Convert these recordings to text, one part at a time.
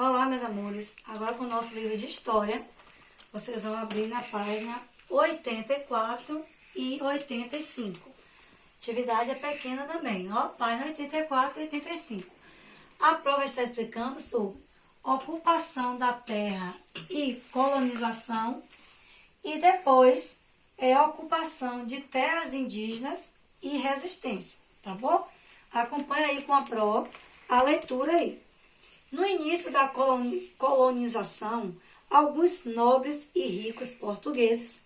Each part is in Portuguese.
Olá, meus amores. Agora com o nosso livro de história, vocês vão abrir na página 84 e 85. Atividade é pequena também, ó, página 84 e 85. A prova está explicando sobre ocupação da terra e colonização, e depois ocupação de terras indígenas e resistência, tá bom? Acompanha aí com a prova a leitura aí. No início da colonização, alguns nobres e ricos portugueses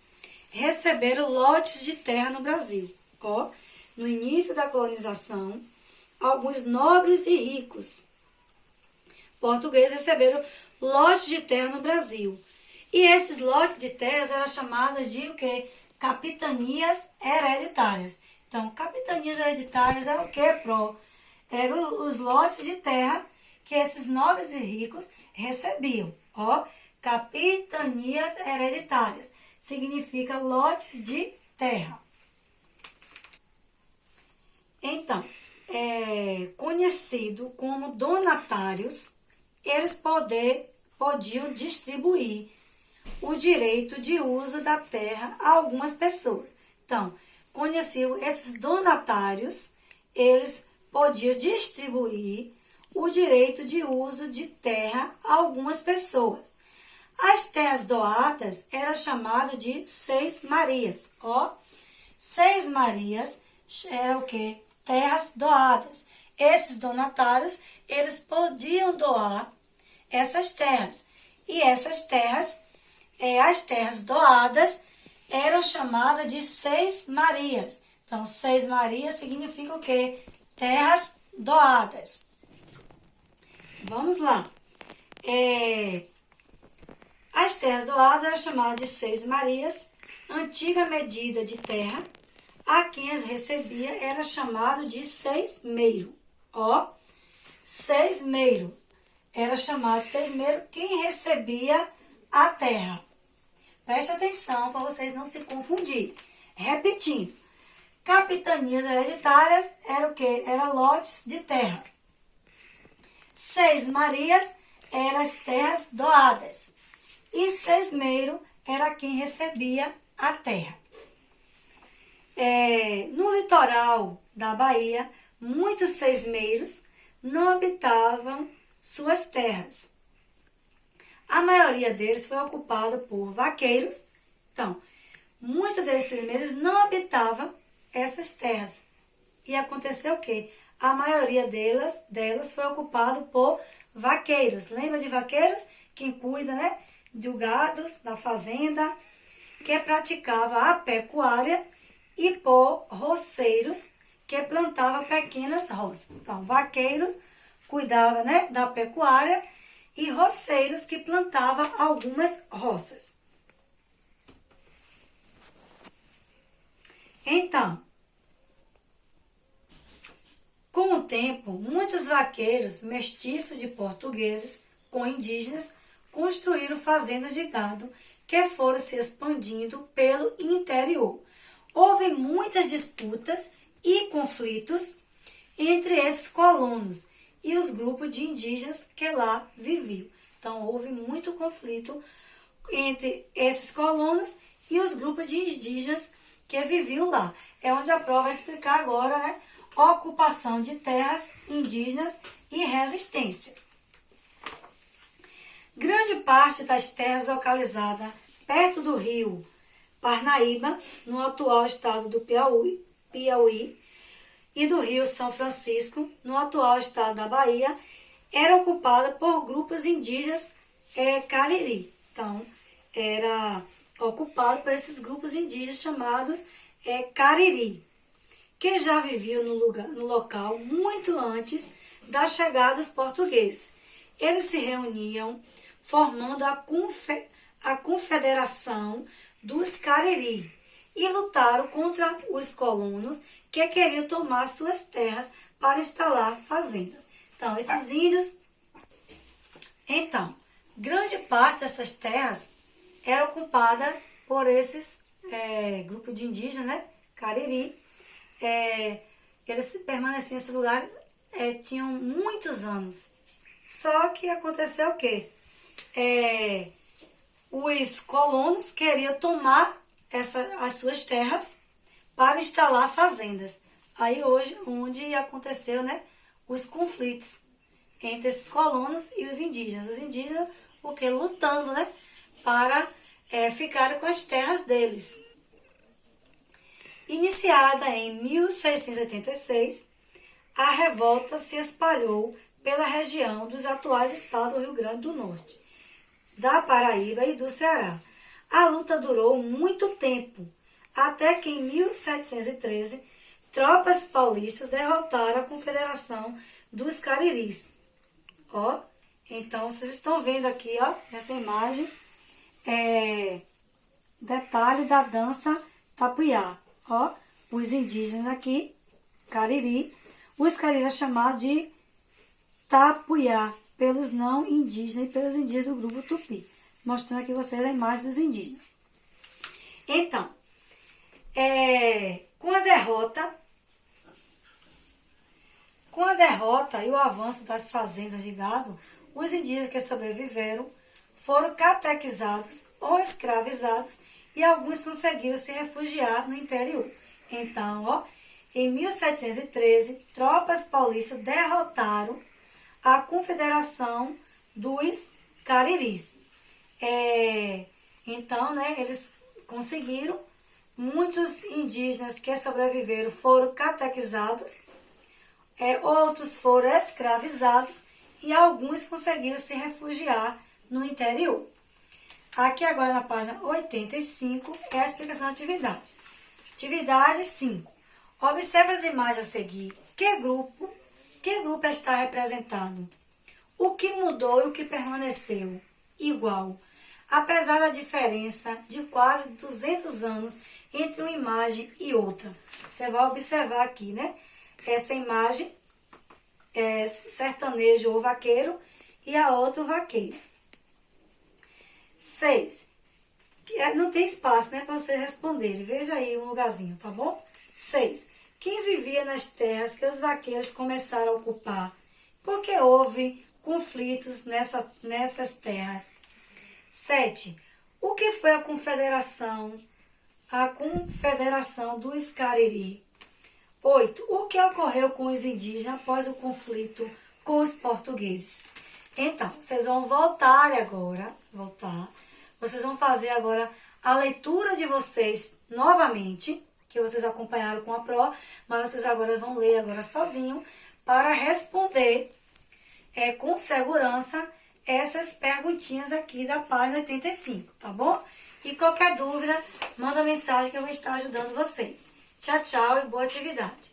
receberam lotes de terra no Brasil. Ó, no início da colonização, alguns nobres e ricos portugueses receberam lotes de terra no Brasil. E esses lotes de terras eram chamados de o quê? Capitanias hereditárias. Então, capitanias hereditárias é o quê, Pro? Eram os lotes de terra que esses nobres e ricos recebiam. Ó, capitanias hereditárias significa lotes de terra. Então, conhecido como donatários, eles podiam distribuir o direito de uso da terra a algumas pessoas. Então, conheciam esses donatários, eles podiam distribuir o direito de uso de terra a algumas pessoas. As terras doadas eram chamadas de seis-marias. Ó, seis-marias eram o quê? Terras doadas. Esses donatários, eles podiam doar essas terras. E essas terras, as terras doadas, eram chamadas de seis-marias. Então, seis-marias significa o quê? Terras doadas. Vamos lá. As terras doadas eram chamadas de seis-marias. Antiga medida de terra, a quem as recebia era chamado de seis-meiro. Ó, seis-meiro. Era chamado de seis-meiro quem recebia a terra. Preste atenção para vocês não se confundirem. Repetindo. Capitanias hereditárias era o quê? Era lotes de terra. Seis-marias eram as terras doadas. E seis-meiro era quem recebia a terra. No litoral da Bahia, muitos seis-meiros não habitavam suas terras. A maioria deles foi ocupada por vaqueiros. Então, muitos desses seis-meiros não habitavam essas terras. E aconteceu o quê? A maioria delas foi ocupada por vaqueiros. Lembra de vaqueiros? Quem cuida, né? Do gado, da fazenda, que praticava a pecuária, e por roceiros, que plantavam pequenas roças. Então, vaqueiros cuidavam, né, da pecuária, e roceiros que plantavam algumas roças. Então, com o tempo, muitos vaqueiros mestiços de portugueses com indígenas construíram fazendas de gado que foram se expandindo pelo interior. Houve muitas disputas e conflitos entre esses colonos e os grupos de indígenas que lá viviam. Então, houve muito conflito entre esses colonos e os grupos de indígenas que viviam lá. É onde a prova vai explicar agora, né? Ocupação de terras indígenas e resistência. Grande parte das terras localizadas perto do rio Parnaíba, no atual estado do Piauí, e do rio São Francisco, no atual estado da Bahia, era ocupada por grupos indígenas Cariri. Então, era ocupado por esses grupos indígenas chamados Cariri, que já viviam no local muito antes da chegada dos portugueses. Eles se reuniam formando a Confederação dos Cariri e lutaram contra os colonos que queriam tomar suas terras para instalar fazendas. Então, esses índios... Então, grande parte dessas terras era ocupada por esses grupos de indígenas, né? Cariri. Eles permaneciam nesse lugar, tinham muitos anos. Só que aconteceu o quê? Os colonos queriam tomar as suas terras para instalar fazendas. Aí hoje, onde aconteceu, né, os conflitos entre esses colonos e os indígenas. Os indígenas, porque lutando, né, para ficar com as terras deles. Iniciada em 1686, a revolta se espalhou pela região dos atuais estados do Rio Grande do Norte, da Paraíba e do Ceará. A luta durou muito tempo, até que em 1713, tropas paulistas derrotaram a Confederação dos Cariris. Ó, então vocês estão vendo aqui, ó, essa imagem, detalhe da dança tapuiá. Ó, os indígenas aqui, Cariri, os cariris chamados de tapuiá, pelos não indígenas e pelos indígenas do grupo Tupi. Mostrando aqui vocês a imagem dos indígenas. Então, com a derrota e o avanço das fazendas de gado, os indígenas que sobreviveram foram catequizados ou escravizados e alguns conseguiram se refugiar no interior. Então, ó, em 1713, tropas paulistas derrotaram a Confederação dos Cariris. Então, né, eles conseguiram, muitos indígenas que sobreviveram foram catequizados, outros foram escravizados e alguns conseguiram se refugiar no interior. Aqui agora na página 85 é a explicação da atividade. Atividade 5. Observe as imagens a seguir. Que grupo está representado? O que mudou e o que permaneceu igual? Apesar da diferença de quase 200 anos entre uma imagem e outra. Você vai observar aqui, né? Essa imagem é sertanejo ou vaqueiro e a outra vaqueiro. 6. Não tem espaço, né, para vocês responderem. Veja aí um lugarzinho, tá bom? 6. Quem vivia nas terras que os vaqueiros começaram a ocupar? Porque houve conflitos nessas terras. 7. O que foi a confederação? A Confederação dos Cariri. 8. O que ocorreu com os indígenas após o conflito com os portugueses? Então, vocês vão voltar. Vocês vão fazer agora a leitura de vocês novamente, que vocês acompanharam com a Pro, mas vocês agora vão ler agora sozinho para responder com segurança essas perguntinhas aqui da página 85, tá bom? E qualquer dúvida, manda mensagem que eu vou estar ajudando vocês. Tchau, tchau e boa atividade.